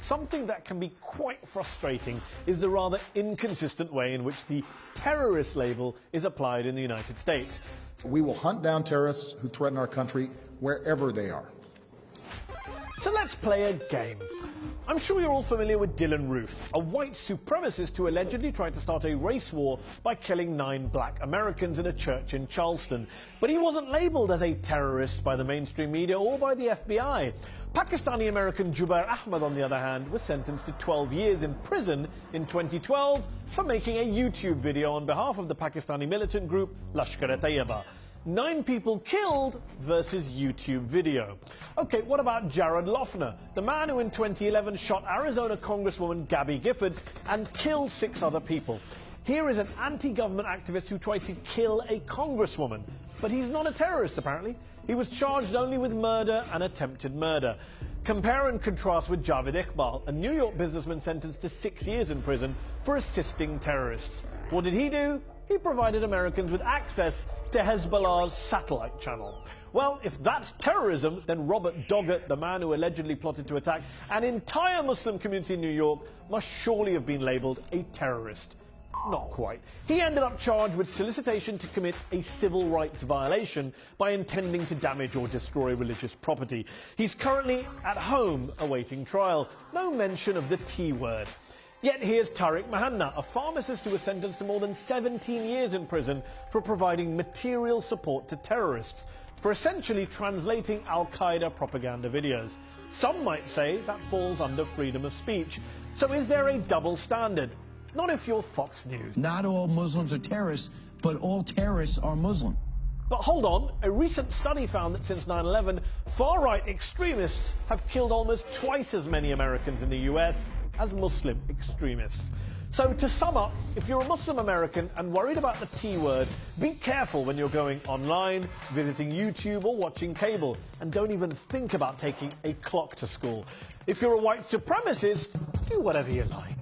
something that can be quite frustrating is the rather inconsistent way in which the terrorist label is applied in the United States. We will hunt down terrorists who threaten our country wherever they are. So let's play a game. I'm sure you're all familiar with Dylann Roof, a white supremacist who allegedly tried to start a race war by killing 9 black Americans in a church in Charleston. But he wasn't labelled as a terrorist by the mainstream media or by the FBI. Pakistani-American Jubair Ahmed, on the other hand, was sentenced to 12 years in prison in 2012 for making a YouTube video on behalf of the Pakistani militant group Lashkar-e-Taiba. 9 people killed versus YouTube video. Okay, what about Jared Loughner, the man who in 2011 shot Arizona Congresswoman Gabby Giffords and killed 6 other people? Here is an anti-government activist who tried to kill a congresswoman, but he's not a terrorist apparently. He was charged only with murder and attempted murder. Compare and contrast with Javed Iqbal, a New York businessman sentenced to 6 years in prison for assisting terrorists. What did he do? He provided Americans with access to Hezbollah's satellite channel. Well, if that's terrorism, then Robert Doggett, the man who allegedly plotted to attack an entire Muslim community in New York, must surely have been labelled a terrorist. Not quite. He ended up charged with solicitation to commit a civil rights violation by intending to damage or destroy religious property. He's currently at home awaiting trial. No mention of the T word. Yet here's Tariq Mahanna, a pharmacist who was sentenced to more than 17 years in prison for providing material support to terrorists, for essentially translating Al-Qaeda propaganda videos. Some might say that falls under freedom of speech. So is there a double standard? Not if you're Fox News. Not all Muslims are terrorists, but all terrorists are Muslim. But hold on, a recent study found that since 9/11, far-right extremists have killed almost twice as many Americans in the US as Muslim extremists. So to sum up, if you're a Muslim American and worried about the T word, be careful when you're going online, visiting YouTube or watching cable, and don't even think about taking a clock to school. If you're a white supremacist, do whatever you like.